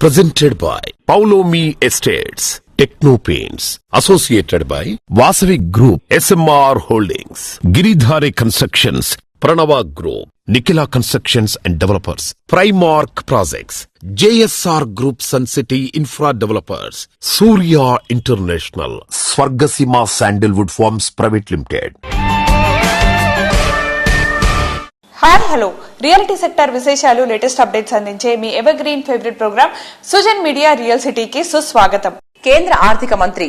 Presented by Paulomi Estates, Techno Paints, associated by Vasavi Group, SMR Holdings, Giridhare Constructions, Pranava Group, Nikila Constructions and Developers, Primark Projects, JSR Group Sun City Infra Developers, Surya International, Swargasima Sandalwood Farms Private Limited. Hi hello reality sector విశేషాలు latest updates అందించే మీ evergreen favourite programme Sujan media Real సిటీకి సుస్వాగతం. కేంద్ర ఆర్థిక మంత్రి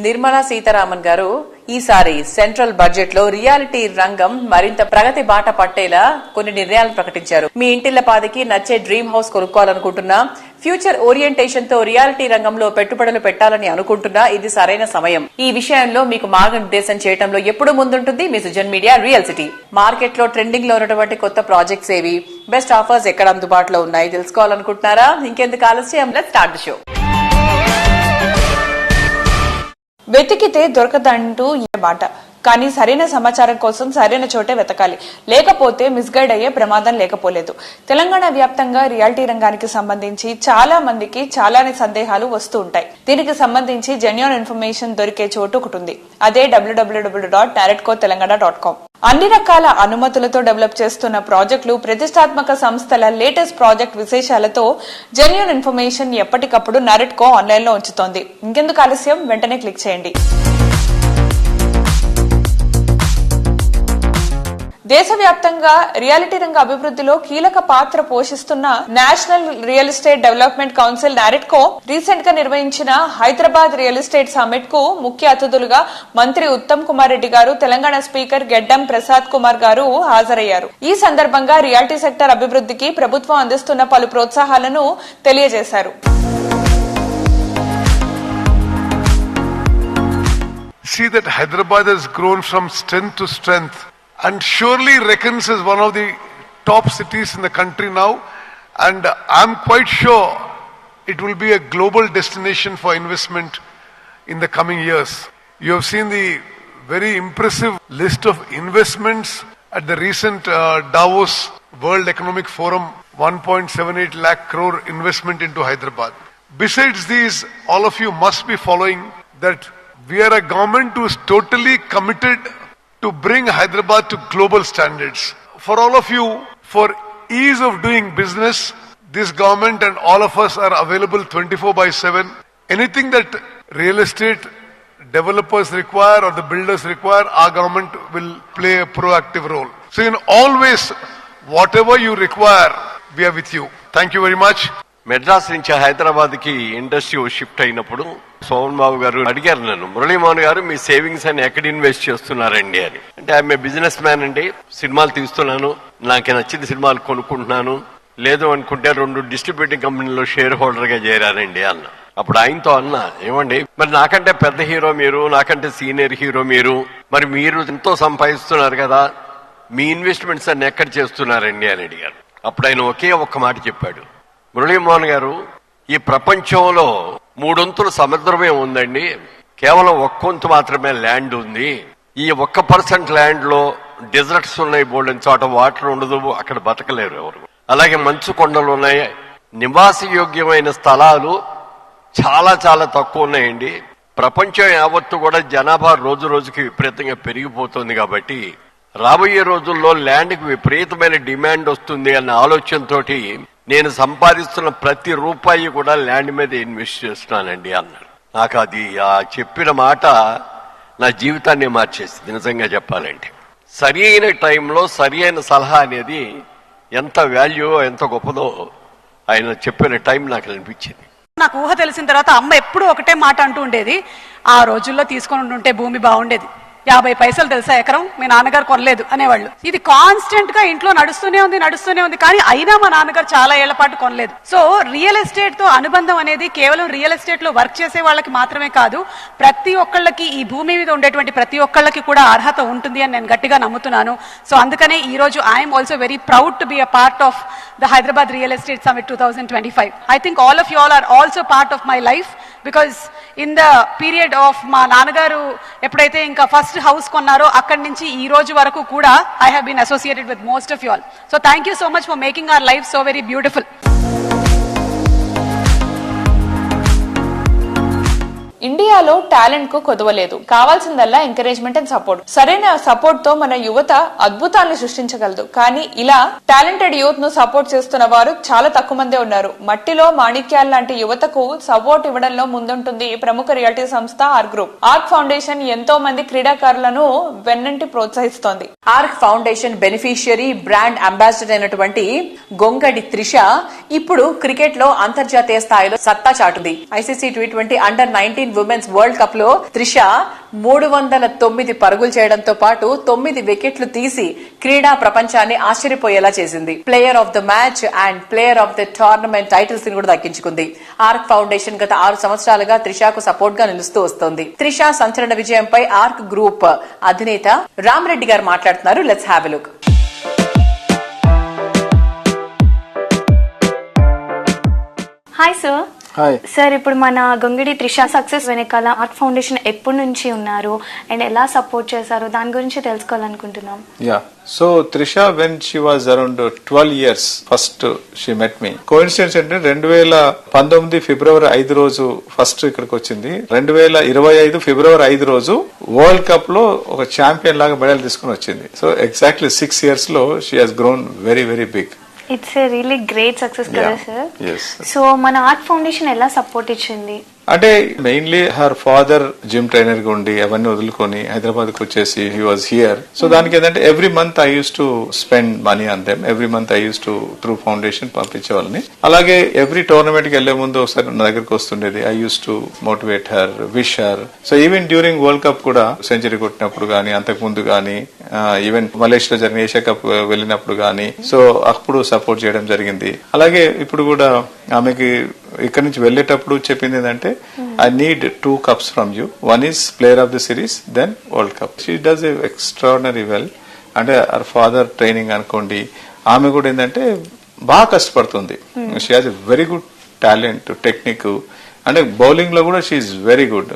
నిర్మలా సీతారామన్ గారు ఈసారి సెంట్రల్ బడ్జెట్ లో రియాలిటీ రంగం మరింత ప్రగతి బాట పట్టేలా కొన్ని నిర్ణయాలను ప్రకటించారు. మీ ఇంటిల్లపాదికి నచ్చే డ్రీమ్ హౌస్ కొనుక్కోవాలనుకుంటున్నా, ఫ్యూచర్ ఓరియంటేషన్ తో రియాలిటీ రంగంలో పెట్టుబడులు పెట్టాలని అనుకుంటున్నా, ఇది సరైన సమయం. ఈ విషయంలో మీకు మార్గనిర్దేశం చేయడంలో ఎప్పుడు ముందుంటుంది మీ Sujan media Real City. Market లో ట్రెండింగ్ లో ఉన్నటువంటి కొత్త ప్రాజెక్ట్స్ ఏవి, బెస్ట్ ఆఫర్స్ ఎక్కడ అందుబాటులో ఉన్నాయి తెలుసుకోవాలనుకుంటున్నారా? ఇంకెందుకు ఆలస్యం, లెట్స్ స్టార్ట్ ది షో. వెతికితే దొరకదంటూ ఈ బాట, కానీ సరైన సమాచారం కోసం సరైన చోటే వెతకాలి, లేకపోతే మిస్గైడ్ అయ్యే ప్రమాదం లేకపోలేదు. తెలంగాణ వ్యాప్తంగా రియాలిటీ రంగానికి సంబంధించి చాలా మందికి చాలానే సందేహాలు వస్తూ ఉంటాయి. దీనికి సంబంధించి జెన్యూన్ ఇన్ఫర్మేషన్ దొరికే చోటు ఒకటి ఉంది, అదే www.narratcotelangana.com. అన్ని రకాల అనుమతులతో డెవలప్ చేస్తున్న ప్రాజెక్టులు, ప్రతిష్టాత్మక సంస్థల లేటెస్ట్ ప్రాజెక్ట్ విశేషాలతో జెన్యూన్ ఇన్ఫర్మేషన్ ఎప్పటికప్పుడు నారెట్కో ఆన్లైన్ లో ఉంచుతోంది. ఇంకెందుకు ఆలస్యం, వెంటనే క్లిక్ చేయండి. దేశవ్యాప్తంగా రియాలిటీ రంగ అభివృద్ధిలో కీలక పాత్ర పోషిస్తున్న national real estate development council NAREDCO recent గా నిర్వహించిన హైదరాబాద్ రియల్ ఎస్టేట్ సమ్మిట్ కు ముఖ్య అతిథులుగా మంత్రి ఉత్తమ్ కుమార్ రెడ్డి గారు, తెలంగాణ స్పీకర్ గెడ్డం ప్రసాద్ కుమార్ గారు హాజరయ్యారు. ఈ సందర్భంగా రియాలిటీ సెక్టర్ అభివృద్ధికి ప్రభుత్వం అందిస్తున్న పలు ప్రోత్సాహాలను తెలియజేశారు. See that Hyderabad has grown from strength to strength and surely reckons as one of the top cities in the country now, and I'm quite sure it will be a global destination for investment in the coming years. You have seen the very impressive list of investments at the recent Davos World Economic Forum, 1.78 lakh crore investment into Hyderabad. Besides these, all of you must be following that we are a government who is totally committed to bring Hyderabad to global standards. For all of you, for ease of doing business, this government and all of us are available 24/7. Anything that real estate developers require or the builders require, our government will play a proactive role. So in all ways, whatever you require, we are with you. Thank you very much. Madras నుంచి హైదరాబాద్ కి industry shift అయినప్పుడు సోమన్ బాబు గారు అడిగారు నన్ను, మురళీమోహన్ గారు మీ savings అని ఎక్కడ invest చేస్తున్నారండి అని. అంటే ఐఎమ్ ఏ బిజినెస్ మ్యాన్ అండి, సినిమాలు తీస్తున్నాను, నాకు నచ్చిన సినిమాలు కొనుక్కుంటున్నాను, లేదు అనుకుంటే 2 డిస్ట్రిబ్యూటింగ్ కంపెనీలో షేర్ హోల్డర్ గా చేరారండి అన్న. అప్పుడు ఆయనతో అన్నా, ఏమండి మరి నాకంటే పెద్ద హీరో మీరు, నాకంటే సీనియర్ హీరో మీరు, మరి మీరు ఎంతో సంపాదిస్తున్నారు కదా, మీ ఇన్వెస్ట్మెంట్స్ అన్ని ఎక్కడ చేస్తున్నారండి అని అడిగారు. అప్పుడు ఆయన ఒకే ఒక్క మాట చెప్పాడు, మురళీమోహన్ గారు ఈ ప్రపంచంలో 3 వంతులు సముద్రమే ఉందండి, కేవలం 1 వంతు మాత్రమే ల్యాండ్ ఉంది. ఈ 1% ల్యాండ్ లో డెజర్ట్స్ ఉన్నాయి, బోల్డెన్ చోట వాటర్ ఉండదు, అక్కడ బతకలేరు ఎవరు. అలాగే మంచు కొండలు ఉన్నాయి, నివాస యోగ్యమైన స్థలాలు చాలా చాలా తక్కువ ఉన్నాయండి. ప్రపంచం యావత్తు కూడా జనాభా రోజు రోజుకి విపరీతంగా పెరిగిపోతుంది కాబట్టి రాబోయే రోజుల్లో ల్యాండ్ కి విపరీతమైన డిమాండ్ వస్తుంది అన్న ఆలోచనతోటి నేను సంపాదిస్తున్న ప్రతి రూపాయి కూడా ల్యాండ్ మీద ఇన్వెస్ట్ చేస్తున్నానండి అన్నాడు. నాకు అది ఆ చెప్పిన మాట నా జీవితాన్ని మార్చేసింది నిజంగా చెప్పాలంటే. సరి అయిన టైంలో సరి అయిన సలహా అనేది ఎంత వాల్యూ, ఎంత గొప్పదో ఆయన చెప్పిన టైం నాకు అనిపించింది. నాకు ఊహ తెలిసిన తర్వాత అమ్మ ఎప్పుడూ ఒకటే మాట అంటూ ఉండేది, ఆ రోజుల్లో తీసుకొని ఉంటే భూమి బాగుండేది, 50 పైసలు తెలుసా ఎకరం, మీ నాన్నగారు కొనలేదు అనేవాళ్ళు. ఇది కాన్స్టెంట్ గా ఇంట్లో నడుస్తూనే ఉంది, కానీ అయినా మా నాన్నగారు చాలా ఏళ్ల పాటు కొనలేదు. సో రియల్ ఎస్టేట్ తో అనుబంధం అనేది కేవలం రియల్ ఎస్టేట్ లో వర్క్ చేసే వాళ్ళకి మాత్రమే కాదు, ప్రతి ఒక్కళ్ళకి, ఈ భూమి మీద ఉండేటువంటి ప్రతి ఒక్కళ్ళకి కూడా అర్హత ఉంటుంది అని నేను గట్టిగా నమ్ముతున్నాను. సో అందుకనే ఈ రోజు I'm also very proud to be a part of the Hyderabad real estate summit 2025. I think all of you all are also part of my life, because in the period of మా నాన్నగారు ఎప్పుడైతే ఇంకా first house కొన్నారో అక్కడి నుంచి ఈ రోజు వరకు కూడా I have been associated with most of you all. So thank you so much for making our life so very beautiful. ఇండియాలో టాలెంట్ కు కొదవలేదు, కావాల్సిందల్లా ఎంకరేజ్మెంట్ అండ్ సపోర్ట్. సరైన సపోర్ట్ తో మన యువత అద్భుతాలను సృష్టించగలదు. కానీ ఇలా టాలెంటెడ్ యూత్ ను సపోర్ట్ చేస్తున్న వారు చాలా తక్కువ మందే ఉన్నారు. మట్టిలో మాణిక్యాల లాంటి యువతకు సపోర్ట్ ఇవ్వడంలో ముందుంటుంది ప్రముఖ రియాలిటీ సంస్థ ఆర్క్ గ్రూప్. ఆర్క్ ఫౌండేషన్ ఎంతో మంది క్రీడాకారులను వెన్నంటి ప్రోత్సహిస్తోంది. Arc Foundation beneficiary brand ambassador అయినటువంటి గొంగడి త్రిష ఇప్పుడు క్రికెట్ లో అంతర్జాతీయ స్థాయిలో సత్తా చాటుంది. ICC T20 under nineteen Women's World Cup లో త్రిష 309 పరుగులు చేయడంతో పాటు 9 వికెట్లు తీసి క్రీడా ప్రపంచాన్ని ఆశ్చర్యపోయేలా చేసింది. Player of the match and player of the tournament titles ని కూడా దక్కించుకుంది. ఆర్క్ ఫౌండేషన్ గత 6 సంవత్సరాలుగా త్రిషకు సపోర్ట్ గా నిలుస్తూ వస్తోంది. త్రిష సంచలన విజయంపై ఆర్క్ గ్రూప్ అధినేత రామరెడ్డి గారు మాట్లాడుతున్నారు. Let's have a look. Hi sir. Hi sir, ఇప్పుడు మన గొంగిడి త్రిష సక్సెస్ వెనకాల ఆర్క్ ఫౌండేషన్ ఎప్పటి నుంచి ఉన్నారు అండ్ ఎలా సపోర్ట్ చేశారు దాని గురించి తెలుసుకోవాలనుకుంటున్నాం. Yeah so Trisha when she was around 12 years first she met me. Coincidence అంటే 2019 ఫిబ్రవరి 5 రోజు ఫస్ట్ ఇక్కడికి వచ్చింది. 2025 ఫిబ్రవరి 5 రోజు వరల్డ్ కప్ లో ఒక ఛాంపియన్ లాగా మెడల్ తీసుకుని వచ్చింది. సో ఎగ్జాక్ట్లీ 6 years లో she has grown very very big. It's a really great success కదా సార్. Yes. సో మన ఆర్క్ ఫౌండేషన్ ఎలా సపోర్ట్ ఇచ్చింది? అంటే mainly her father gym trainer గా ఉండి అవన్నీ వదులుకొని హైదరాబాద్ కు వచ్చేసి హీ వాజ్ హియర్. సో దానికి ఏంటంటే every month I use to spend money on them. Every month I use to through foundation పంపించే వాళ్ళని. అలాగే ఎవ్రీ టోర్నమెంట్ కి వెళ్లే ముందు ఒకసారి నా దగ్గరకు వస్తుండేది. I use to motivate her, wish her. So even during world cup కూడా సెంచరీ కొట్టినప్పుడు గానీ, అంతకు ముందు గానీ, ఈవెన్ మలేషియాలో జరిగిన ఏషియా కప్ వెళ్ళినప్పుడు గానీ, సో అప్పుడు సపోర్ట్ చేయడం జరిగింది. అలాగే ఇప్పుడు కూడా ఆమెకి ఇక్కడ నుంచి వెళ్లేటప్పుడు చెప్పింది ఏంటంటే I need 2 cups from you. One is player of the series, then world cup. She does extraordinary well. అంటే అవర్ ఫాదర్ ట్రైనింగ్ అనుకోండి, ఆమె కూడా ఏంటంటే బాగా కష్టపడుతుంది. She has a very good talent, technique. అంటే బౌలింగ్ లో కూడా she is very good.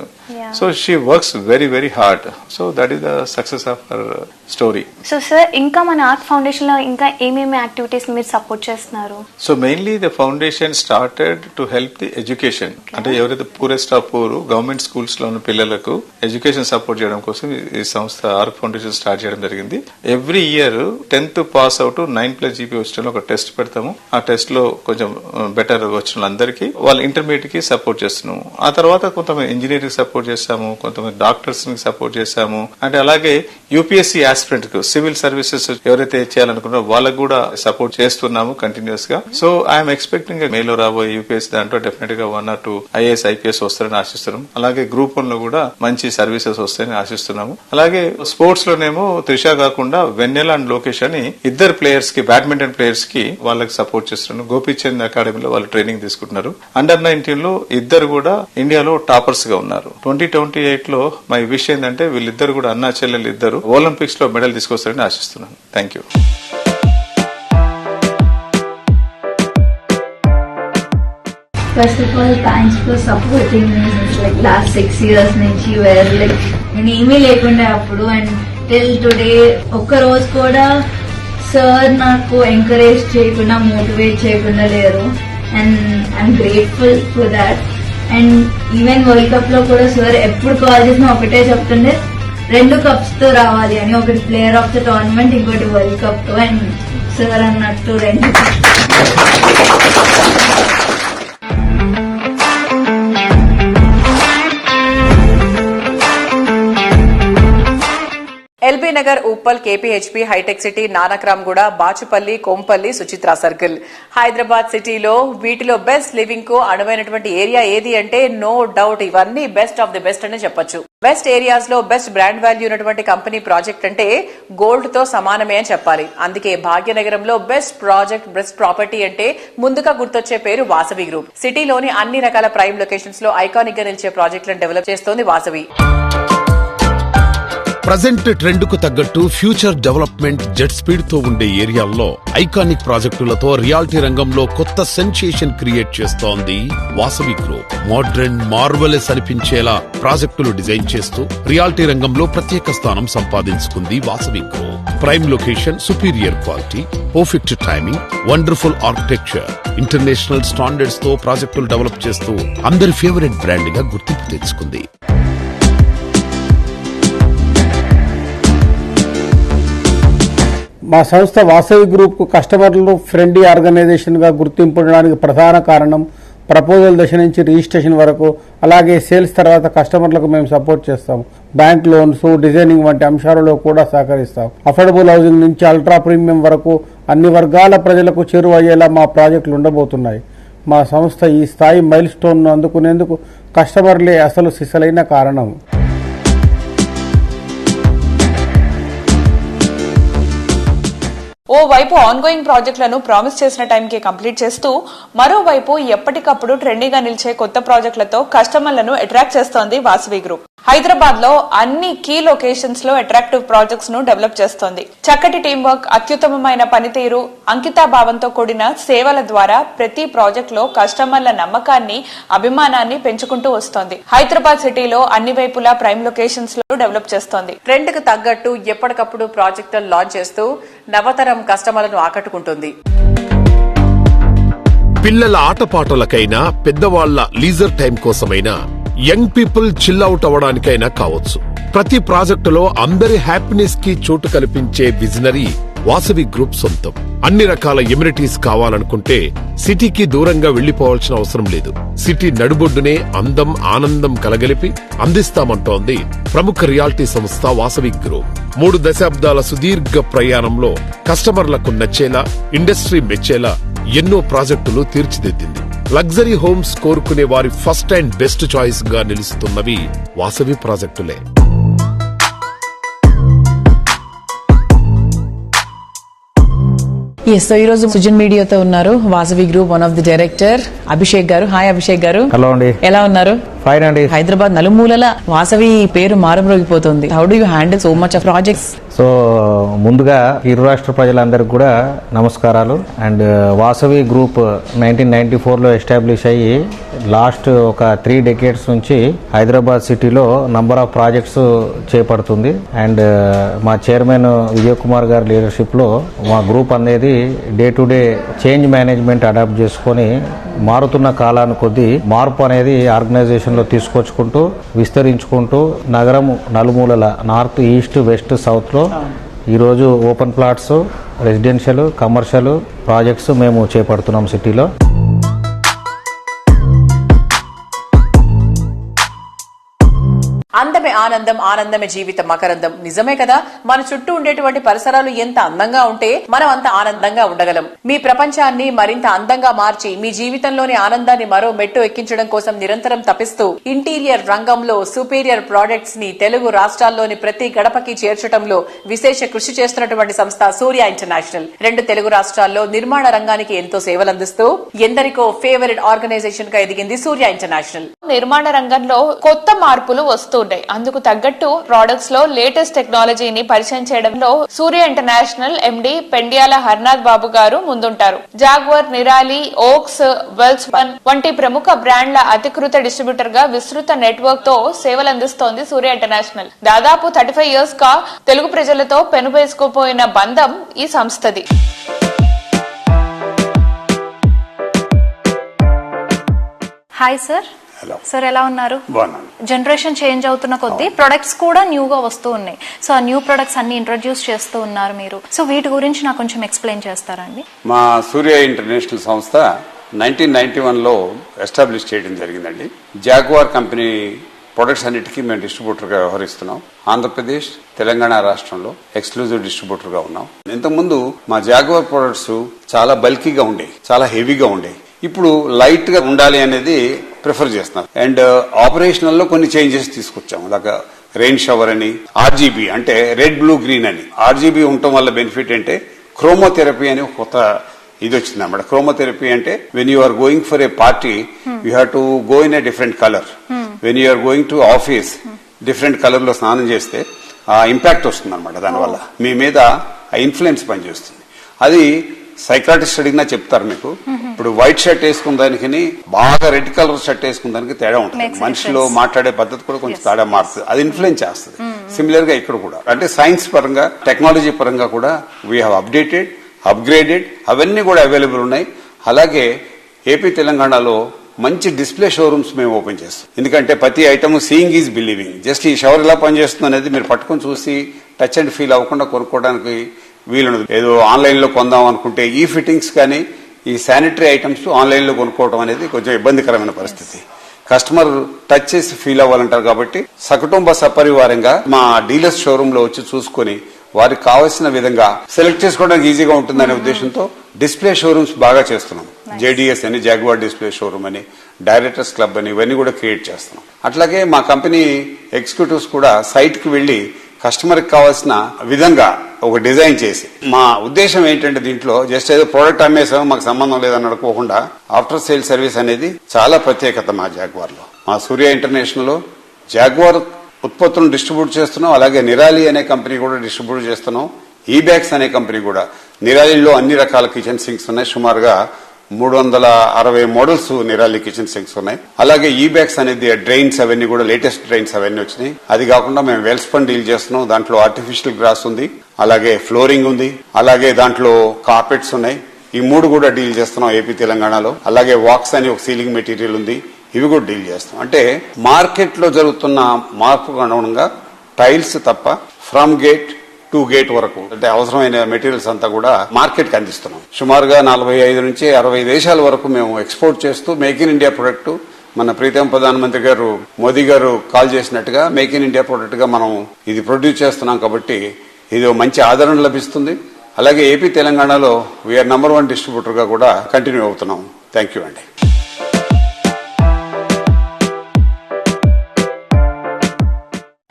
So she works very very hard. So that is the success of her story. So sir, ఇంకా మన ఆర్క్ ఫౌండేషన్ లో ఇంకా ఏమేమి యాక్టివిటీస్ మీరు support చేస్తున్నారు? So mainly the foundation started to help the education. అంటే ఎవరైతే poorest of poor government schools లో ఉన్న పిల్లలకు ఎడ్యుకేషన్ సపోర్ట్ చేయడం కోసం ఈ సంస్థ ఆర్క్ ఫౌండేషన్ స్టార్ట్ చేయడం జరిగింది. Every year 10th pass out 9+ GP వచ్చిన ఒక టెస్ట్ పెడతాము. ఆ టెస్ట్ లో కొంచెం బెటర్ వచ్చిన వాళ్ళందరికీ వాళ్ళ ఇంటర్మీడియట్ కి సపోర్ట్ చేస్తున్నాము. ఆ తర్వాత కొంతమంది ఇంజనీరింగ్ సపోర్ట్ చేస్తాము, కొంతమంది డాక్టర్స్ ని సపోర్ట్ చేస్తాము. అంటే అలాగే యూపీఎస్సీ ఆస్పిరెంట్ కు, సివిల్ సర్వీసెస్ ఎవరైతే చేయాలనుకున్నారో వాళ్ళకు కూడా సపోర్ట్ చేస్తున్నాము కంటిన్యూస్ గా. సో ఐఎమ్ ఎక్స్పెక్టింగ్ మేలో రాబోయే యూపీఎస్సీ దాంట్లో డెఫినెట్ గా 1 or 2 IAS IPS వస్తారని ఆశిస్తున్నాం. అలాగే గ్రూప్ 1 లో కూడా మంచి సర్వీసెస్ వస్తాయని ఆశిస్తున్నాము. అలాగే స్పోర్ట్స్ లోనేమో త్రిష కాకుండా వెన్నెల అండ్ లోకేష్ అని ఇద్దరు ప్లేయర్స్ కి, బ్యాడ్మింటన్ ప్లేయర్స్ కి వాళ్ళకి సపోర్ట్ చేస్తున్నాను. గోపీచంద్ అకాడమీలో వాళ్ళు ట్రైనింగ్ తీసుకుంటున్నారు. అండర్-19 లో ఇద్దరు కూడా ఇండియాలో టాపర్స్ గా ఉన్నారు. 2028 లో మై విష్ ఏంటంటే వీళ్ళిద్దరు కూడా అన్నా చెల్లెలు ఇద్దరు ఒలింపిక్స్ లో మెడల్ తీసుకొస్తారని ఆశిస్తున్నాను. Thank you. First of all, thanks for supporting me since like last 6 years నుంచి where like నేను ఏమీ లేకుండా అప్పుడు అండ్ టిల్ టుడే ఒక్క రోజు కూడా సార్ నాకు ఎంకరేజ్ చేయకుండా, మోటివేట్ చేయకుండా లేరు. And I'm grateful for that. And even world Cup లో కూడా సార్ ఎప్పుడు కాల్ చేసినా ఒకటే చెప్తుండే 2 cups తో రావాలి అని. ఒకటి ప్లేయర్ ఆఫ్ ద టోర్నమెంట్, ఇంకోటి వరల్డ్ కప్ తో. అండ్ సార్ అన్నట్టు 2 ఎల్బీ నగర్, ఉప్పల్, కేపీహెచ్పీ, హైటెక్ సిటీ, నానక్రామ్గూడ, బాచుపల్లి, కొంపల్లి, సుచిత్రా సర్కిల్. హైదరాబాద్ సిటీలో వీటిలో బెస్ట్ లివింగ్ కు అనువైనటువంటి ఏరియా ఏది అంటే నో డౌట్ ఇవన్నీ బెస్ట్ ఆఫ్ ది బెస్ట్ అనే చెప్పొచ్చు. బెస్ట్ ఏరియాస్ లో బెస్ట్ బ్రాండ్ వాల్యూ ఉన్నటువంటి కంపెనీ ప్రాజెక్ట్ అంటే గోల్డ్ తో సమానమే అని చెప్పాలి. అందుకే భాగ్యనగరంలో బెస్ట్ ప్రాజెక్ట్, బెస్ట్ ప్రాపర్టీ అంటే ముందుగా గుర్తొచ్చే పేరు వాసవి గ్రూప్. సిటీలోని అన్ని రకాల ప్రైమ్ లొకేషన్స్ లో ఐకానిక్ గా నిలిచే ప్రాజెక్టులను డెవలప్ చేస్తోంది వాసవి. ప్రజెంట్ ట్రెండ్ కు తగ్గట్టు ఫ్యూచర్ డెవలప్మెంట్ జెట్ స్పీడ్ తో ఉండే ఏరియాల్లో ఐకానిక్ ప్రాజెక్టులతో రియాలిటీ రంగంలో కొత్త సెన్సేషన్ క్రియేట్ చేస్తోంది వాసవి గ్రూప్. మోడ్రన్ మార్వెలస్ అనిపించేలా ప్రాజెక్టులు డిజైన్ చేస్తూ రియాలిటీ రంగంలో ప్రత్యేక స్థానం సంపాదించుకుంది Vasavi group. Prime location, superior quality, perfect timing, wonderful architecture, international standards తో ప్రాజెక్టులు డెవలప్ చేస్తూ అందరి ఫేవరెట్ బ్రాండ్ గా గుర్తింపు తెచ్చుకుంది. మా సంస్థ వాసవి గ్రూప్ కు కస్టమర్లు ఫ్రెండ్లీ ఆర్గనైజేషన్ గా గుర్తింపడానికి ప్రధాన కారణం ప్రపోజల్ దశ నుంచి రిజిస్ట్రేషన్ వరకు, అలాగే సేల్స్ తర్వాత కస్టమర్లకు మేము సపోర్ట్ చేస్తాం. బ్యాంక్ లోన్స్, డిజైనింగ్ వంటి అంశాలలో కూడా సహకరిస్తాం. అఫోర్డబుల్ హౌసింగ్ నుంచి అల్ట్రా ప్రీమియం వరకు అన్ని వర్గాల ప్రజలకు చేరువయ్యేలా మా ప్రాజెక్టులు ఉండబోతున్నాయి. మా సంస్థ ఈ స్థాయి మైల్ స్టోన్ ను అందుకునేందుకు కస్టమర్లే అసలు సిసలైన కారణం. ఓవైపు ఆన్గోయింగ్ ప్రాజెక్టులను ప్రామిస్ చేసిన టైంకి కంప్లీట్ చేస్తూ, మరోవైపు ఎప్పటికప్పుడు ట్రెండీగా నిలిచే కొత్త ప్రాజెక్టులతో కస్టమర్లను అట్రాక్ట్ చేస్తోంది వాసవి గ్రూప్. హైదరాబాద్ లో అన్ని కీ లొకేషన్స్ లో అట్రాక్టివ్ ప్రాజెక్ట్స్ ను డెవలప్ చేస్తోంది. చక్కటి టీం వర్క్, అత్యుత్తమమైన పనితీరు, అంకితాభావంతో కూడిన సేవల ద్వారా ప్రతి ప్రాజెక్ట్ లో కస్టమర్ల నమ్మకాన్ని, అభిమానాన్ని పెంచుకుంటూ వస్తోంది. హైదరాబాద్ సిటీలో అన్ని వైపులా ప్రైమ్ లొకేషన్స్ లో డెవలప్ చేస్తోంది. ట్రెండ్ కు తగ్గట్టు ఎప్పటికప్పుడు ప్రాజెక్టులు లాంచ్ చేస్తూ నవతరం కస్టమర్లను ఆకట్టుకుంటుంది. పిల్లల ఆటపాటలకైనా, పెద్దవాళ్ల లీజర్ టైం కోసమైనా, యంగ్ పీపుల్ చిల్ అవుట్ అవ్వడానికైనా కావచ్చు, ప్రతి ప్రాజెక్టులో అందరి హ్యాపీనెస్ కి చోటు కల్పించే విజనరీ వాసవి గ్రూప్ సొంతం. అన్ని రకాల ఎమ్యూనిటీస్ కావాలనుకుంటే సిటీకి దూరంగా వెళ్లిపోవాల్సిన అవసరం లేదు. సిటీ నడుబొడ్డునే అందం, ఆనందం కలగలిపి అందిస్తామంటోంది ప్రముఖ రియాలిటీ సంస్థ వాసవి గ్రూప్. 3 దశాబ్దాల సుదీర్ఘ ప్రయాణంలో కస్టమర్లకు నచ్చేలా, ఇండస్ట్రీ మెచ్చేలా ఎన్నో ప్రాజెక్టులు తీర్చిదిద్దింది. లగ్జరీ హోమ్స్ కోరుకునే వారి ఫస్ట్ అండ్ బెస్ట్ చాయిస్ గా నిలుస్తున్నవి వాసవి ప్రాజెక్టులే. సో ఈ రోజు సుజన్ మీడియాతో ఉన్నారు Vasavi group one of the director Abhishek గారు. హాయ్ అభిషేక్ గారు. హలో అండి. ఎలా ఉన్నారు? ఫైన్ అండి. హైదరాబాద్ నలుమూలల వాసవి పేరు మారుమ్రోగిపోతుంది. How do you handle so much of projects? So ముందుగా ఇరు రాష్ట్ర ప్రజలందరికీ కూడా నమస్కారాలు. అండ్ వాసవి గ్రూప్ 1994లో ఎస్టాబ్లిష్ అయ్యి లాస్ట్ ఒక 3 decades నుంచి హైదరాబాద్ సిటీలో నంబర్ ఆఫ్ ప్రాజెక్ట్స్ చేపడుతుంది. అండ్ మా చైర్మన్ విజయ్ కుమార్ గారి లీడర్షిప్ లో మా గ్రూప్ అనేది day to day change management adapt చేసుకొని మారుతున్న కాలాన్ని కొద్దీ మార్పు అనేది ఆర్గనైజేషన్ లో తీసుకొచ్చుకుంటూ విస్తరించుకుంటూ నగరం నలుమూలల నార్త్, ఈస్ట్, వెస్ట్, సౌత్ లో ఈరోజు open plots, residential, commercial projects మేము చేపడుతున్నాం సిటీలో. అందమే ఆనందం, ఆనందమే జీవితం మకరందం. నిజమే కదా. మన చుట్టూ ఉండేటువంటి పరిసరాలు ఎంత అందంగా ఉంటే మనం అంత ఆనందంగా ఉండగలం. మీ ప్రపంచాన్ని మరింత అందంగా మార్చి మీ జీవితంలోని ఆనందాన్ని మరో మెట్టు ఎక్కించడం కోసం నిరంతరం తపిస్తూ ఇంటీరియర్ రంగంలో సుపీరియర్ ప్రొడక్ట్స్ ని తెలుగు రాష్ట్రాల్లోని ప్రతి గడపకి చేర్చడంలో విశేష కృషి చేస్తున్నటువంటి సంస్థ సూర్య ఇంటర్నేషనల్. 2 తెలుగు రాష్ట్రాల్లో నిర్మాణ రంగానికి ఎంతో సేవలందిస్తూ ఎందరికో ఫేవరెట్ ఆర్గనైజేషన్ గా ఎదిగింది సూర్య ఇంటర్నేషనల్. నిర్మాణ రంగంలో కొత్త మార్పులు వస్తుంటాయి. అందుకు తగ్గట్టు ప్రొడక్ట్స్ లో లేటెస్ట్ టెక్నాలజీని పరిచయం చేయడంలో సూర్య ఇంటర్నేషనల్ ఎండి పెండియాల హర్నాథ్ బాబు గారు ముందుంటారు. జాగ్వర్, నిరాలి, ఓక్స్, వెల్స్పన్ వంటి ప్రముఖ బ్రాండ్ల అధికృత డిస్ట్రిబ్యూటర్ గా విస్తృత నెట్వర్క్ తో సేవలందిస్తోంది సూర్య ఇంటర్నేషనల్. దాదాపు 35 years గా తెలుగు ప్రజలతో పెనువేసుకుపోయిన బంధం ఈ సంస్థది. Hi sir. సార్ ఎలా ఉన్నారు? జనరేషన్ చేంజ్ అవుతున్న కొద్దీ ప్రొడక్ట్స్ కూడా న్యూగా వస్తూ ఉన్నాయి. సో ఆ న్యూ ప్రొడక్ట్స్ అన్ని ఇంట్రొడ్యూస్ చేస్తూ ఉన్నారు మీరు. సో వీటి గురించి నాకు కొంచెం ఎక్స్ప్లెయిన్ చేస్తారండి? మా సూర్య ఇంటర్నేషనల్ సంస్థ 1991లో ఎస్టాబ్లిష్ చేయడం జరిగిందండి. జాగ్వార్ కంపెనీ ప్రొడక్ట్స్ అన్నిటికీ మేము డిస్ట్రిబ్యూటర్ గా వ్యవహరిస్తున్నాం. ఆంధ్రప్రదేశ్, తెలంగాణ రాష్ట్రంలో ఎక్స్క్లూజివ్ డిస్ట్రిబ్యూటర్ గా ఉన్నాం. ఇంతకుముందు మా జాగ్వార్ ప్రొడక్ట్స్ చాలా బల్కీగా ఉండేవి, చాలా హెవీగా ఉండేవి. ఇప్పుడు లైట్ గా ఉండాలి అనేది ప్రిఫర్ చేస్తున్నాం. అండ్ ఆపరేషనల్ లో కొన్ని చేంజెస్ తీసుకొచ్చాము. అలాగా రెయిన్ షవర్ అని, ఆర్జీబీ అంటే రెడ్, బ్లూ, గ్రీన్ అని. ఆర్జీబీ ఉండటం వల్ల బెనిఫిట్ అంటే క్రోమోథెరపీ అని ఒక కొత్త ఇది వచ్చింది అన్నమాట. క్రోమోథెరపీ అంటే when you are going for a party you have to go in a different colour. When you are going to office different colour లో స్నానం చేస్తే ఇంపాక్ట్ వస్తుంది అనమాట. దానివల్ల మీ మీద ఆ ఇన్ఫ్లుయెన్స్ పనిచేస్తుంది. అది సైకాట్రిస్ట్ అడిగినా చెప్తారు మీకు. ఇప్పుడు వైట్ షర్ట్ వేసుకున్న దానికి బాగా రెడ్ కలర్ షర్ట్ వేసుకున్న దానికి తేడా ఉంటుంది. మనిషిలో మాట్లాడే పద్ధతి కూడా కొంచెం తేడా మారుతుంది. అది ఇన్ఫ్లుయెన్స్ చేస్తుంది. సిమిలర్ గా ఇక్కడ కూడా అంటే సైన్స్ పరంగా టెక్నాలజీ పరంగా కూడా వీ హ్యావ్ అప్డేటెడ్, అప్గ్రేడెడ్, అవన్నీ కూడా అవైలబుల్ ఉన్నాయి. అలాగే ఏపీ తెలంగాణలో మంచి డిస్ప్లే షోరూమ్స్ మేము ఓపెన్ చేస్తాం. ఎందుకంటే ప్రతి item seeing is believing. Just ఈ షవర్ ఎలా పనిచేస్తుంది అనేది మీరు పట్టుకొని చూసి టచ్ అండ్ ఫీల్ అవ్వకుండా కొనుక్కోవడానికి వీలుండదు. ఏదో ఆన్లైన్ లో కొందాం అనుకుంటే ఈ ఫిట్టింగ్స్ కానీ ఈ శానిటరీ ఐటమ్స్ ఆన్లైన్ లో కొనుక్కోవడం అనేది కొంచెం ఇబ్బందికరమైన పరిస్థితి. కస్టమర్ టచ్ చేసి ఫీల్ అవ్వాలంటారు. కాబట్టి సకుటుంబ సపరివారంగా మా డీలర్స్ షోరూమ్ లో వచ్చి చూసుకుని వారికి కావాల్సిన విధంగా సెలెక్ట్ చేసుకోవడానికి ఈజీగా ఉంటుందనే ఉద్దేశంతో డిస్ప్లే షోరూమ్స్ బాగా చేస్తున్నాం. జేడీఎస్ అని, జాగ్వార్ డిస్ప్లే షోరూమ్ అని, డైరెక్టర్స్ క్లబ్ అని, ఇవన్నీ కూడా క్రియేట్ చేస్తున్నాం. అట్లాగే మా కంపెనీ ఎగ్జిక్యూటివ్స్ కూడా సైట్ కి వెళ్లి కస్టమర్ కి కావాల్సిన విధంగా ఒక డిజైన్ చేసి, మా ఉద్దేశం ఏంటంటే దీంట్లో జస్ట్ ఏదో ప్రోడక్ట్ అమ్మేసాం మాకు సంబంధం లేదని అనుకోకుండా ఆఫ్టర్ సేల్ సర్వీస్ అనేది చాలా ప్రత్యేకత మా జాగ్వార్ లో. మా సూర్య ఇంటర్నేషనల్ లో జాగ్వార్ ఉత్పత్తులను డిస్ట్రిబ్యూట్ చేస్తున్నాం. అలాగే నిరాలి అనే కంపెనీ కూడా డిస్ట్రిబ్యూట్ చేస్తున్నాం. ఈబ్యాగ్స్ అనే కంపెనీ కూడా. నిరాలిలో అన్ని రకాల కిచెన్ సింక్స్ ఉన్నాయి. సుమారుగా 360 మోడల్స్ నిరాలి కిచెన్ సింక్స్ ఉన్నాయి. అలాగే ఈబ్యాగ్స్ అనేది డ్రైన్స్ అవన్నీ కూడా లేటెస్ట్ డ్రైన్స్ అవన్నీ వచ్చినాయి. అది కాకుండా మేము వెల్స్పన్ డీల్ చేస్తున్నాం. దాంట్లో ఆర్టిఫిషియల్ గ్రాస్ ఉంది, అలాగే ఫ్లోరింగ్ ఉంది, అలాగే దాంట్లో కార్పెట్స్ ఉన్నాయి. ఈ 3 కూడా డీల్ చేస్తున్నాం ఏపీ తెలంగాణలో. అలాగే వాక్స్ అని ఒక సీలింగ్ మెటీరియల్ ఉంది, ఇవి కూడా డీల్ చేస్తాం. అంటే మార్కెట్ లో జరుగుతున్న మార్పుకు అనుగుణంగా టైల్స్ తప్ప ఫ్రమ్ గేట్ టు గేట్ వరకు అంటే అవసరమైన మెటీరియల్స్ అంతా కూడా మార్కెట్ కి అందిస్తున్నాం. సుమారుగా 45 నుంచి 60 దేశాల వరకు మేము ఎక్స్పోర్ట్ చేస్తూ మేక్ ఇన్ ఇండియా ప్రొడక్ట్, మన ప్రీతం ప్రధానమంత్రి గారు మోదీ గారు కాల్ చేసినట్టుగా మేక్ ఇన్ ఇండియా ప్రొడక్ట్ గా మనం ఇది ప్రొడ్యూస్ చేస్తున్నాం. కాబట్టి ఇది మంచి ఆదరణ లభిస్తుంది. అలాగే ఏపీ తెలంగాణలో వీఆర్ నంబర్ 1 డిస్ట్రిబ్యూటర్ గా కూడా కంటిన్యూ అవుతున్నాం. థ్యాంక్ యూ అండి.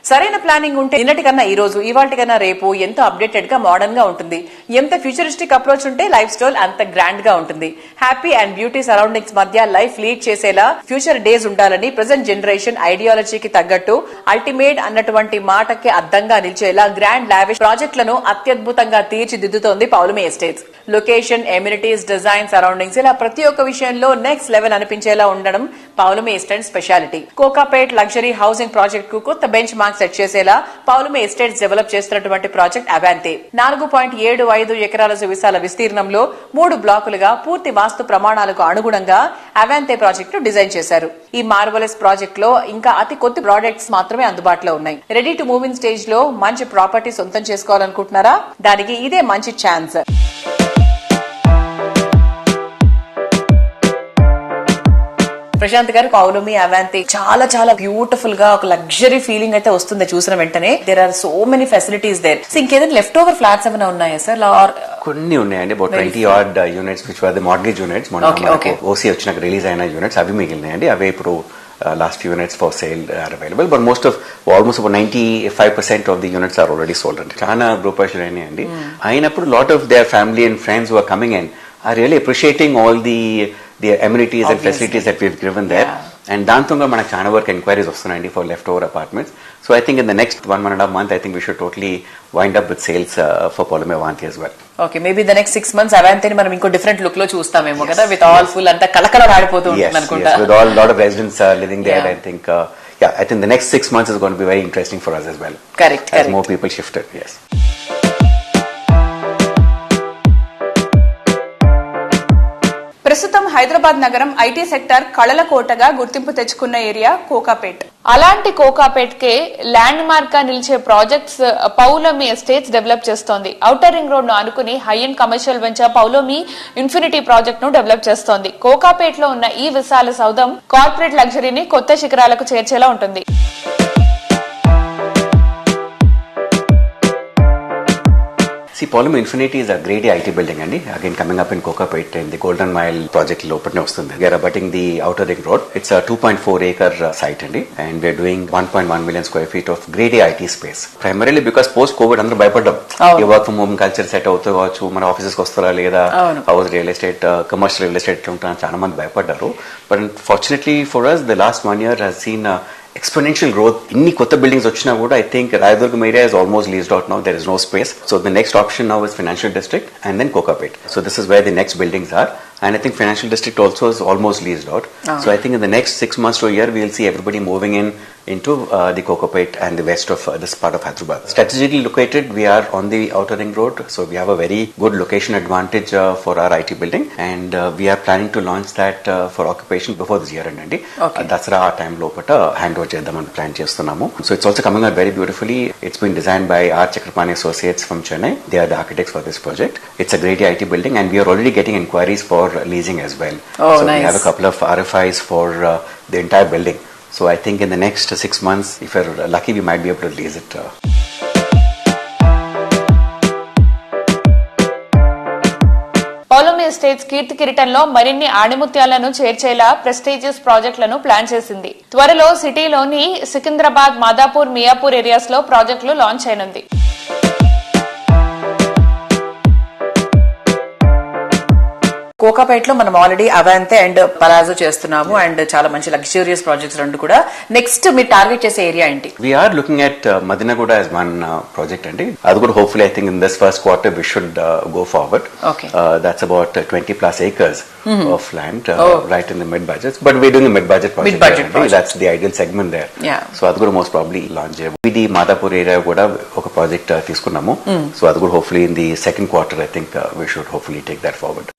సరైన ప్లానింగ్ ఉంటే నిన్నటికన్నా ఈ రోజు, ఇవాళకన్నా రేపు ఎంతో అప్డేటెడ్ గా మోడర్న్ గా ఉంటుంది. ఎంత ఫ్యూచరిస్టిక్ అప్రోచ్ ఉంటే లైఫ్ స్టైల్ అంత గ్రాండ్ గా ఉంటుంది. హ్యాపీ అండ్ బ్యూటీ సరౌండింగ్స్ మధ్య లైఫ్ లీడ్ చేసేలా ఫ్యూచర్ డేస్ ఉండాలని ప్రెజెంట్ జనరేషన్ ఐడియాలజీకి తగ్గట్టు అల్టిమేట్ అన్నటువంటి మాటకి అద్దంగా నిలిచేలా గ్రాండ్ లావిష్ ప్రాజెక్టులను అత్యద్భుతంగా తీర్చిదిద్దుతోంది Poulomi estates. Location, amenities, design, surroundings ఇలా ప్రతి ఒక్క విషయంలో నెక్స్ట్ లెవెల్ అనిపించేలా ఉండడం Poulomi estates speciality. Kokapet luxury housing project కు కొత్త బెంచ్ మార్క్ సెట్ చేసేలా పౌలమి ఎస్టేట్స్ డెవలప్ చేస్తున్నటువంటి ప్రాజెక్ట్ అవాంతే 4.75 ఎకరాల విశాల విస్తీర్ణంలో 3 బ్లాకులుగా పూర్తి వాస్తు ప్రమాణాలకు అనుగుణంగా అవాంతే ప్రాజెక్టు డిజైన్ చేశారు. ఈ మార్వలస్ ప్రాజెక్ట్ లో ఇంకా అతి కొద్ది ప్రాజెక్ట్స్ మాత్రమే అందుబాటులో ఉన్నాయి. Ready to move in stage లో మంచి ప్రాపర్టీ సొంతం చేసుకోవాలనుకుంటున్నారా? దానికి ఇదే మంచి ఛాన్స్. ప్రశాంత్ గారు, పౌలమి అవాంతే చాలా చాలా బ్యూటిఫుల్ గా ఒక లగ్జరీ ఫీలింగ్ అయితే వస్తుంది చూసిన వెంటనే. There are so many facilities there. ఇంకేదైనా లెఫ్ట్ ఓవర్ ఫ్లాట్స్ ఏమైనా ఉన్నాయా సార్? కొన్ని ఉన్నాయండి, about 20 odd units which were the mortgage units. OC వచ్చినాక రిలీజ్ అయిన యూనిట్స్ అవి మిగిలినాయండి. అవే ఇప్పుడు last few units for sale are available, but almost about 95% of the units are already sold. Chana Grupashri and Ainapur, lot of their family and friends who are coming in are really appreciating all the amenities and facilities that we've given there. And Dantunga mana Chana work inquiries also for leftover apartments. So I think in the next 1.5 months, I think we should totally wind up with sales for Polomi Avanti as well. Okay, maybe the next 6 months Avanti మనం ఇంకో different look లో చూస్తామేమో కదా, with all full అంతా కలకల ఆడిపోతూ ఉంటుంది అనుకుంటా. Yes, with all lot of residents living there. I think I think the next 6 months is going to be very interesting for us as well. Correct. As more people shifted. Yes. ప్రస్తుతం హైదరాబాద్ నగరం IT sector కళల కోటగా గుర్తింపు తెచ్చుకున్న area Kokapet. అలాంటి కోకాపేట్ కే land mark గా నిలిచే projects Poulomi estates develop చేస్తోంది. Outer ring road ను ఆనుకుని high and commercial venture Poulomi infinity project ను డెవలప్ చేస్తోంది. కోకాపేట్ లో ఉన్న ఈ విశాల సౌధం కార్పొరేట్ లగ్జరీని కొత్త శిఖరాలకు చేర్చేలా ఉంటుంది. See, Polomi Infinity is a grade IT building, and again coming up in Kokapet in the Golden Mile project open. We are abutting the outer ring road. It's a 2.4 acre site, and we are doing 1.1 million square feet of grade A IT space. Primarily because post-COVID, under bypassed. You work from home culture set out to మన offices kostara leda house real estate, commercial real estate chana mand bypassed. But fortunately for us, the last 1 year has seen exponential growth. Inni kotta buildings ochina kuda I think Rayadurgam area is almost leased out now. There is no space. So the next option now is Financial District and then Kokapet. So this is where the next buildings are. And I think Financial District also is almost leased out. So I think in the next 6 months to a year, we will see everybody moving into the Kokapet and the west of this part of Hyderabad. Strategically located, we are on the outer ring road. So we have a very good location advantage for our IT building. And we are planning to launch that for occupation before this year end. That's our time lopata handover chedamani plan chestunnamo. So it's also coming out very beautifully. It's been designed by R. Chakrapani Associates from Chennai. They are the architects for this project. It's a great IT building and we are already getting inquiries for leasing as well. So nice. We have a couple of RFIs for the entire building. So I think in the next 6 months, if we're lucky, we might be able to lease it. Poulomi estates కీర్తి కిరీటంలో మరిన్ని ఆణిముత్యాలను చేర్చేలా prestigious ప్రాజెక్టులను plan చేసింది. త్వరలో సిటీలోని Secunderabad, Madhapur, Miyapur areas లో ప్రాజెక్టులు లాంచ్ అయినుంది. కోకాపేటలో మనం ఆల్రెడీ అవాంతే అండ్ పలాజో చేస్తున్నాము అండ్ చాలా మంచి లగ్జూరియస్ ప్రాజెక్ట్స్ రెండు కూడా. నెక్స్ట్ మీరు టార్గెట్ చేసే ఏరియా ఏంటి? We are looking at Madinaguda as one project and adu kuda hopefully I think in this first quarter we should go forward. Okay. That's about 20 plus acres of land right in the mid budget, but we're doing a mid budget project. Mid budget project. That's the ideal segment there. Yeah. So adu kuda most probably launch the Madapur area kuda oka project తీసుకున్నాము. So adu kuda hopefully in the second quarter I think we should hopefully take that forward.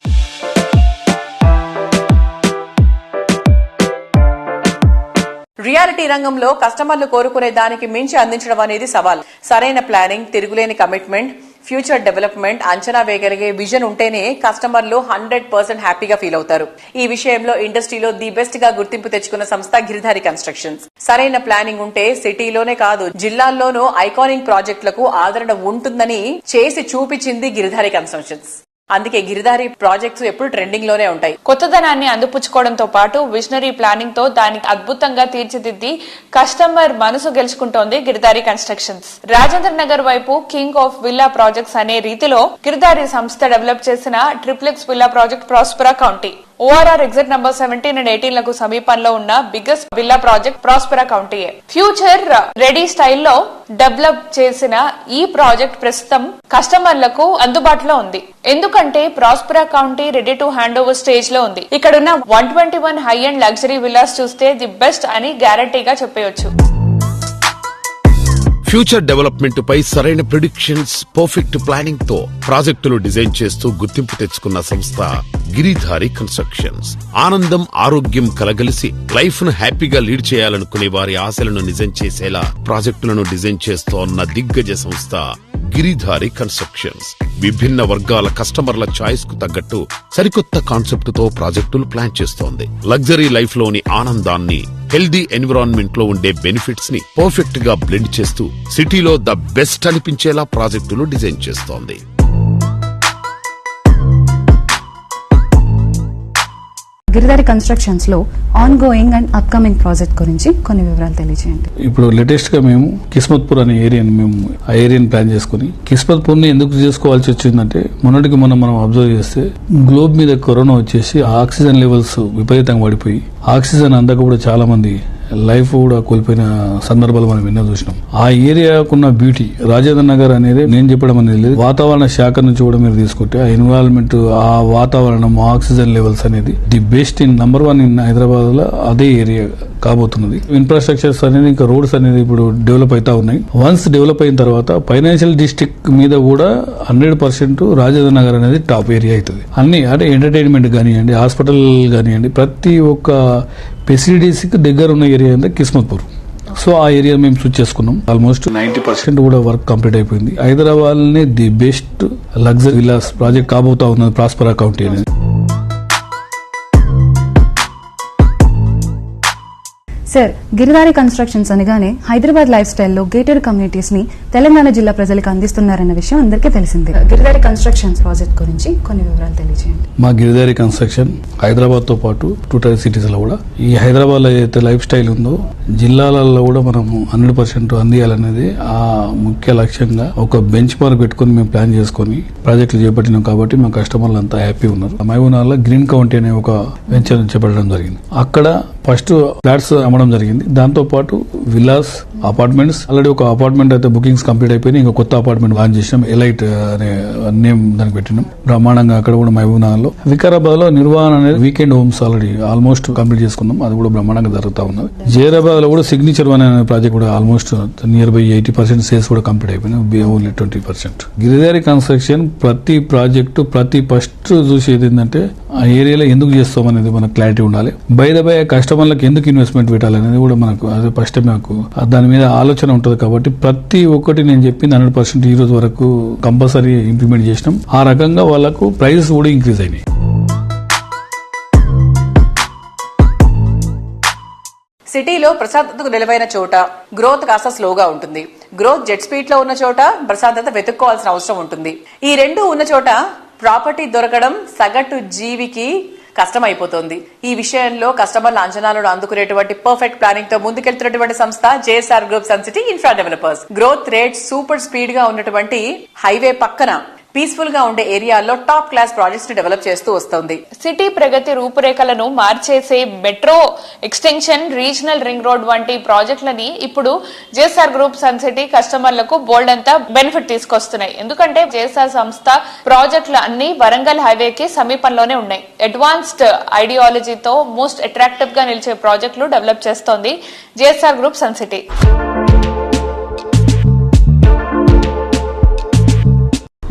Reality రంగంలో కస్టమర్లు కోరుకునే దానికి మించి అందించడం అనేది సవాల్. సరైన ప్లానింగ్, తిరుగులేని కమిట్మెంట్, ఫ్యూచర్ డెవలప్మెంట్, అంచనా వేయగలిగే విజన్ ఉంటేనే కస్టమర్లు 100% హ్యాపీగా ఫీల్ అవుతారు. ఈ విషయంలో ఇండస్ట్రీలో ది బెస్ట్ గా గుర్తింపు తెచ్చుకున్న సంస్థ గిరిధారి కన్స్ట్రక్షన్స్. సరైన ప్లానింగ్ ఉంటే సిటీలోనే కాదు జిల్లాల్లోనూ ఐకానిక్ ప్రాజెక్టులకు ఆదరణ ఉంటుందని చేసి చూపించింది గిరిధారి కన్స్ట్రక్షన్స్. అందుకే గిరిధారి ప్రాజెక్ట్స్ ఎప్పుడు ట్రెండింగ్ లోనే ఉంటాయి. కొత్తదనాన్ని అందిపుచ్చుకోవడంతో పాటు విజనరీ ప్లానింగ్ తో దానికి అద్భుతంగా తీర్చిదిద్ది కస్టమర్ మనసు గెలుచుకుంటోంది గిరిధారి కన్స్ట్రక్షన్స్. రాజేంద్ర నగర్ వైపు కింగ్ ఆఫ్ విల్లా ప్రాజెక్ట్స్ అనే రీతిలో గిరిధారి సంస్థ డెవలప్ చేసిన triplex villa project Prospera county. ORR exit number 17 and 18 లకు సమీపంలో ఉన్న బిగ్గెస్ట్ విల్లా ప్రాజెక్ట్ ప్రాస్పరా కౌంటీయే. ఫ్యూచర్ రెడీ స్టైల్లో డెవలప్ చేసిన ఈ ప్రాజెక్ట్ ప్రస్తుతం కస్టమర్లకు అందుబాటులో ఉంది. ఎందుకంటే Prospera county ready to hand over stage లో ఉంది. ఇక్కడున్న 121 హై అండ్ లగ్జరీ విల్లాస్ చూస్తే ది బెస్ట్ అని గ్యారంటీగా చెప్పవచ్చు. ఫ్యూచర్ డెవలప్మెంట్ పై సరైన ప్రిడిక్షన్స్, పర్ఫెక్ట్ ప్లానింగ్ తో ప్రాజెక్టులు డిజైన్ చేస్తూ గుర్తింపు తెచ్చుకున్న సంస్థ గిరిధారి కన్స్ట్రక్షన్స్. ఆనందం, ఆరోగ్యం కలగలిసి లైఫ్ ను హ్యాపీగా లీడ్ చేయాలనుకునే వారి ఆశలను నిజం చేసేలా ప్రాజెక్టులను డిజైన్ చేస్తోన్న దిగ్గజ సంస్థ గిరిధారి కన్స్ట్రక్షన్స్. విభిన్న వర్గాల కస్టమర్ల చాయిస్ కు తగ్గట్టు సరికొత్త కాన్సెప్ట్ తో ప్రాజెక్టులు ప్లాన్ చేస్తోంది. లగ్జరీ లైఫ్ లోని ఆనందాన్ని, హెల్దీ ఎన్విరాన్మెంట్ లో ఉండే బెనిఫిట్స్ ని పర్ఫెక్ట్ గా బ్లెండ్ చేస్తూ సిటీలో ద బెస్ట్ అనిపించేలా ప్రాజెక్టులు డిజైన్ చేస్తోంది. గిరిధారి కన్స్ట్రక్షన్స్ లో on going and upcoming project గురించి కొన్ని వివరాలు తెలియజేయండి. ఇప్పుడు లేటెస్ట్ గా మేము కిస్మత్పూర్ అనే ఏరియాని ఆ ఏరియాని ప్లాన్ చేసుకుని కిస్మత్పూర్ ని ఎందుకు చేసుకోవాల్సి వచ్చిందంటే మొన్నటికి మనం అబ్జర్వ్ చేస్తే గ్లోబ్ మీద కరోనా వచ్చేసి ఆక్సిజన్ లెవెల్స్ విపరీతంగా పడిపోయి ఆక్సిజన్ అందక కూడా చాలా మంది లైఫ్ కూడా కోల్పోయిన సందర్భాలు మనం ఎన్నో చూసినాం. ఆ ఏరియాకున్న బ్యూటీ రాజేంద్ర నగర్ అనేది నేను చెప్పడం అనేది లేదు, వాతావరణ శాఖ నుంచి కూడా మీరు తీసుకుంటే ఆ ఎన్విరాన్మెంట్, ఆ వాతావరణం, ఆక్సిజన్ లెవెల్స్ అనేది the best in number 1 in Hyderabad లో అదే ఏరియా కాబోతున్నది. ఇన్ఫ్రాస్ట్రక్చర్స్ అనేది ఇంకా రోడ్స్ అనేది ఇప్పుడు డెవలప్ అవుతా ఉన్నాయి. వన్స్ డెవలప్ అయిన తర్వాత ఫైనాన్షియల్ డిస్ట్రిక్ట్ మీద కూడా 100% రాజేంద్ర నగర్ అనేది టాప్ ఏరియా అవుతుంది. అన్ని అంటే ఎంటర్టైన్మెంట్ కానివ్వండి, హాస్పిటల్ కానివ్వండి, ప్రతి ఒక్క ఫెసిలిటీస్ కి దగ్గర ఉన్న ఏరియా అంటే కిస్మత్పూర్. సో ఆ ఏరియా మేము చూస్ చేసుకున్నాం. ఆల్మోస్ట్ 90% కూడా వర్క్ కంప్లీట్ అయిపోయింది. హైదరాబాద్ నే the best luxury villas project కాబోతా ఉన్నది ప్రాస్పరా కౌంటీ అనేది. సార్, గిరిధారి కన్స్ట్రక్షన్స్ అనగానే హైదరాబాద్ లైఫ్ స్టైల్లో గేటెడ్ కమ్యూనిటీస్ ని తెలంగాణ జిల్లా ప్రజలకు అందిస్తున్నారన్న విషయం అందరికీ తెలిసిందే. గిరిధారి కన్స్ట్రక్షన్స్ ప్రాజెక్ట్ గురించి కొన్ని వివరాలు తెలియజేయండి. మా గిరిధారి కన్స్ట్రక్షన్ హైదరాబాద్ తో పాటు 2 టైర్ సిటీస్ లో కూడా ఈ హైదరాబాద్ లో ఏదైతే లైఫ్ స్టైల్ ఉందో జిల్లాలలో కూడా మనం 100% అందియాలనేది ఆ ముఖ్య లక్ష్యంగా ఒక బెంచ్ మార్క్ పెట్టుకుని మేము ప్లాన్ చేసుకుని ప్రాజెక్టులు చేపట్టినాం. కాబట్టి మా కస్టమర్లు అంతా హ్యాపీ ఉన్నారు. మహబూబ్నగర్ లో గ్రీన్ కౌంటీ అనే ఒక వెంచర్ చేపట్టడం జరిగింది. అక్కడ ఫస్ట్ ఫ్లాట్స్ అమ్మడం జరిగింది. దాంతో పాటు విల్లాస్, అపార్ట్మెంట్స్, ఆల్రెడీ ఒక అపార్ట్మెంట్ అయితే బుకింగ్స్ కంప్లీట్ అయిపోయినాయి. ఇంకా కొత్త అపార్ట్మెంట్ లాంచ్ చేసినాం. ఎలైట్ అనే నేమ్ దానికి పెట్టినాం. బ్రహ్మాండంగా అక్కడ కూడా మహబూబ్ నగర్ లో. వికారాబాద్ లో నిర్వహణ అనేది weekend homes already almost complete చేసుకున్నాం. అది కూడా బ్రహ్మాండంగా జరుగుతా ఉన్నది. జైరాబాద్ లో కూడా సిగ్నేచర్ వన్ అనే ప్రాజెక్ట్ కూడా ఆల్మోస్ట్ నియర్ బై 80% సేల్స్ కూడా కంప్లీట్ అయిపోయినాయి. ఓన్లీ 20%. గిరిదారి కన్స్ట్రక్షన్ ప్రతి ప్రాజెక్టు ప్రతి ఫస్ట్ చూసేది ఏంటంటే ఆ ఏరియాలో ఎందుకు చేస్తాం అనేది మనకు క్లారిటీ ఉండాలి. బై కస్టమర్లకు ఎందుకు ఇన్వెస్ట్మెంట్ పెట్టాలనేది కూడా మనకు అదే ఫస్ట్ మాకు దాని మీద ఆలోచన ఉంటుంది. కాబట్టి ప్రతి ఒక్కటి నేను చెప్పింది 100% ఈ రోజు వరకు కంపల్సరీ ఇంప్లిమెంట్ చేసినాం. ఆ రకంగా వాళ్ళకు ప్రైజెస్ కూడా ఇంక్రీజ్ అయినాయి. సిటీలో ప్రశాంతతకు నిలవైన చోట గ్రోత్ కాస్త స్లోగా ఉంటుంది. గ్రోత్ జెట్ స్పీడ్ లో ఉన్న చోట ప్రశాంతత వెతుక్కోవాల్సిన అవసరం ఉంటుంది. ఈ రెండు ఉన్న చోట ప్రాపర్టీ దొరకడం సగటు జీవికి కష్టమైపోతుంది. ఈ విషయంలో కస్టమర్ల అంచనాలను అందుకునేటువంటి పర్ఫెక్ట్ ప్లానింగ్ తో ముందుకెళ్తున్నటువంటి సంస్థ JSR group sun City Infra Developers. Growth rate super speed గా ఉన్నటువంటి హైవే పక్కన పీస్ఫుల్ గా ఉండే ఏరియాల్లో టాప్ క్లాస్ ప్రాజెక్ట్స్ ని డెవలప్ చేస్తూ వస్తోంది. సిటీ ప్రగతి రూపురేఖలను మార్చేసే metro extension, regional ring road వంటి ప్రాజెక్టులని ఇప్పుడు జేఎస్ఆర్ గ్రూప్ సన్ సిటీ కస్టమర్లకు బోల్డ్ అంతా బెనిఫిట్ తీసుకొస్తున్నాయి. ఎందుకంటే జేఎస్ఆర్ సంస్థ ప్రాజెక్టులు అన్ని వరంగల్ హైవేకి సమీపంలోనే ఉన్నాయి. అడ్వాన్స్డ్ ఐడియాలజీతో మోస్ట్ అట్రాక్టివ్ గా నిలిచే ప్రాజెక్టులు డెవలప్ చేస్తోంది జేఎస్ఆర్ గ్రూప్ సన్ సిటీ.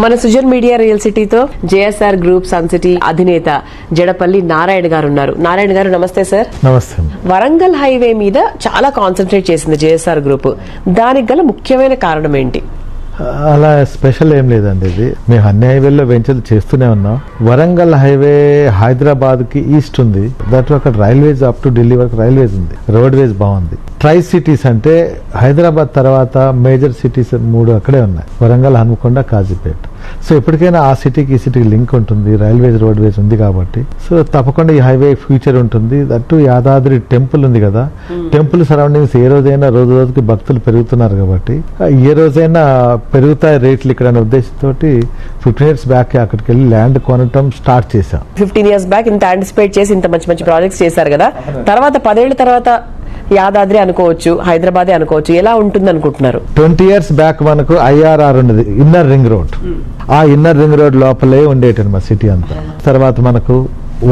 మన సుజన్ మీడియా రియల్ సిటీతో జేఎస్ఆర్ గ్రూప్ సన్ సిటీ అధినేత జడపల్లి నారాయణ గారు ఉన్నారు. నారాయణ గారు నమస్తే సార్. నమస్తే. వరంగల్ హైవే మీద చాలా కాన్సన్ట్రేట్ చేసింది జేఎస్ఆర్ గ్రూప్. దానికి గల ముఖ్యమైన కారణం ఏంటి? అలా స్పెషల్ ఏం లేదండి. ఇది మేము అన్ని హైవేల్లో వెంచర్లు చేస్తూనే ఉన్నాం. వరంగల్ హైవే హైదరాబాద్ కి ఈస్ట్ ఉంది. దాంట్లో అక్కడ రైల్వేస్ అప్ టు ఢిల్లీ వరకు రైల్వేస్ ఉంది. రోడ్ వేస్ బాగుంది. ట్రై సిటీస్ అంటే హైదరాబాద్ తర్వాత మేజర్ సిటీస్ 3 అక్కడే ఉన్నాయి. వరంగల్, హన్మకొండ, కాజీపేట. సో ఎప్పటికైనా ఆ సిటీకి ఈ సిటీకి లింక్ ఉంటుంది. రైల్వేస్, రోడ్ వేస్ ఉంది కాబట్టి సో తప్పకుండా ఈ హైవే ఫ్యూచర్ ఉంటుంది. దట్టు యాదాద్రి టెంపుల్ ఉంది కదా, టెంపుల్ సరౌండింగ్స్ ఏ రోజైనా రోజు రోజుకి భక్తులు పెరుగుతున్నారు కాబట్టి ఏ రోజైనా పెరుగుతాయి రేట్లు ఇక్కడ అనే ఉద్దేశంతో 15 years బ్యాక్ అక్కడికి వెళ్ళి ల్యాండ్ కొనటం స్టార్ట్ చేశాం. 15 years బ్యాక్ ఇంత యాంటిసిపేట్ చేసి ఇంత మంచి మంచి ప్రాజెక్ట్స్ చేశారు కదా. తర్వాత 10 ఏళ్ల తర్వాత యాదాద్రి అనుకోవచ్చు, హైదరాబాదే అనుకోవచ్చు. ఎలా ఉంటుంది అనుకుంటున్నారు? 20 years బ్యాక్ మనకు IRR ఉన్నది, ఇన్నర్ రింగ్ రోడ్. ఆ ఇన్నర్ రింగ్ రోడ్ లోపలే ఉండేటది మా సిటీ అంతా. తర్వాత మనకు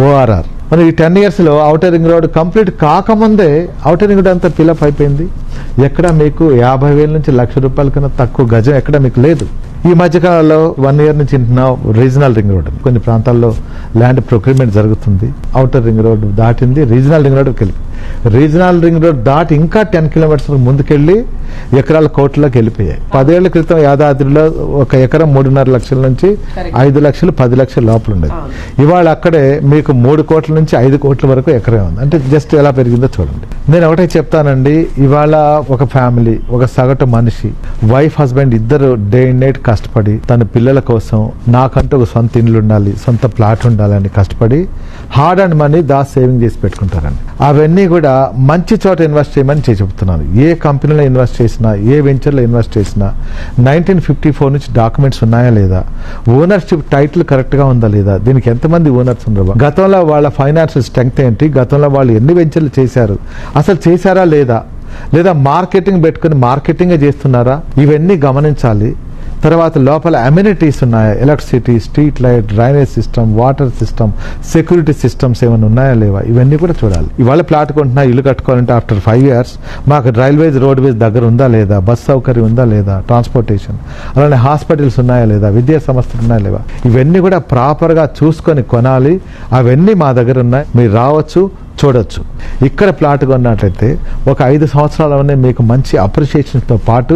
ORR. మరి ఈ 10 years లో ఔటర్ రింగ్ రోడ్ కంప్లీట్ కాకముందే ఔటర్ రింగ్ రోడ్ అంతా ఫిలప్ అయిపోయింది. ఎక్కడ మీకు 50,000 నుంచి ₹1,00,000 కన్నా తక్కువ గజం ఎక్కడ మీకు లేదు. ఈ మధ్యకాలంలో 1 year నుంచి రీజనల్ రింగ్ రోడ్ కొన్ని ప్రాంతాల్లో ల్యాండ్ ప్రొక్యూర్మెంట్ జరుగుతుంది. ఔటర్ రింగ్ రోడ్ దాటింది, రీజనల్ రింగ్ రోడ్కి వెళ్ళి రీజనల్ రింగ్ రోడ్ దాటి ఇంకా 10 kilometers ముందుకెళ్లి ఎకరాల కోట్లకి వెళ్ళిపోయాయి. 10 ఏళ్ల క్రితం యాదాద్రిలో ఒక ఎకరం 3.5 లక్షల నుంచి 5 లక్షలు 10 లక్షల లోపల ఉండేది. ఇవాళ అక్కడే మీకు 3 కోట్ల నుంచి 5 కోట్ల వరకు ఎకరం ఉంది. అంటే జస్ట్ ఎలా పెరిగిందో చూడండి. నేను ఒకటే చెప్తానండి, ఇవాళ ఒక ఫ్యామిలీ, ఒక సగటు మనిషి, వైఫ్ హస్బెండ్ ఇద్దరు డే అండ్ నైట్ కష్టపడి తన పిల్లల కోసం నాకంటూ ఒక సొంత ఇల్లు ఉండాలి, సొంత ప్లాట్ ఉండాలని కష్టపడి హార్డ్ అండ్ మనీ సేవింగ్ చేసి పెట్టుకుంటారండి. అవన్నీ కూడా మంచి చోట ఇన్వెస్ట్ చేయమని చెప్తున్నాను. ఏ కంపెనీలో ఇన్వెస్ట్ చేసినా, ఏ వెంచర్లో ఇన్వెస్ట్ చేసినా 1954 నుంచి డాక్యుమెంట్స్ ఉన్నాయా లేదా, ఓనర్షిప్ టైటిల్ కరెక్ట్ గా ఉందా లేదా, దీనికి ఎంతమంది ఓనర్స్ ఉన్నారు, గతంలో వాళ్ళ ఫైనాన్షియల్ స్ట్రెంగ్త్ ఏంటి, గతంలో వాళ్ళు ఎన్ని వెంచర్లు చేశారు, అసలు చేశారా లేదా, లేదా మార్కెటింగ్ పెట్టుకుని మార్కెటింగ్ చేస్తున్నారా, ఇవన్నీ గమనించాలి. తర్వాత లోపల అమ్యూనిటీస్ ఉన్నాయా, electricity, street light, drainage system, water system, security systems ఏమైనా ఉన్నాయా లేవా, ఇవన్నీ కూడా చూడాలి. ఇవాళ ప్లాట్ కొంటున్నా, ఇల్లు కట్టుకోవాలంటే ఆఫ్టర్ 5 years మాకు రైల్వేస్, రోడ్ వేస్ దగ్గర ఉందా లేదా, బస్ సౌకర్యం ఉందా లేదా, ట్రాన్స్పోర్టేషన్, అలానే హాస్పిటల్స్ ఉన్నాయా లేదా, విద్యా సంస్థలు ఉన్నాయా లేవా, ఇవన్నీ కూడా ప్రాపర్ గా చూసుకొని కొనాలి. అవన్నీ మా దగ్గర ఉన్నాయి, మీరు రావచ్చు, చూడొచ్చు. ఇక్కడ ప్లాట్ కొన్నట్లయితే ఒక 5 సంవత్సరాలనే మీకు మంచి అప్రిషియేషన్తో పాటు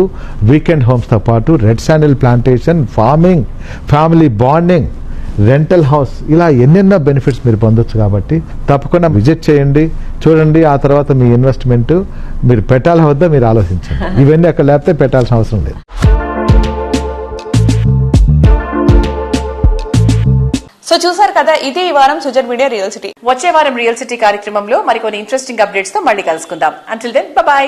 వీకెండ్ హోమ్స్తో పాటు red sandal plantation, farming, family bonding, rental house, ఇలా ఎన్నెన్నో బెనిఫిట్స్ మీరు పొందొచ్చు. కాబట్టి తప్పకుండా విజిట్ చేయండి, చూడండి. ఆ తర్వాత మీ ఇన్వెస్ట్మెంట్ మీరు పెట్టాలి వద్దా మీరు ఆలోచించండి. ఇవన్నీ అక్కడ లేకపోతే పెట్టాల్సిన అవసరం లేదు. సో చూసారు కదా, ఇది ఈ వారం సుజన్ మీడియా రియల్ సిటీ. వచ్చే వారం రియల్ సిటీ కార్యక్రమంలో మరికొన్ని ఇంట్రెస్టింగ్ అప్డేట్స్ తో మళ్ళీ కలుసుకుందాం. Until then by.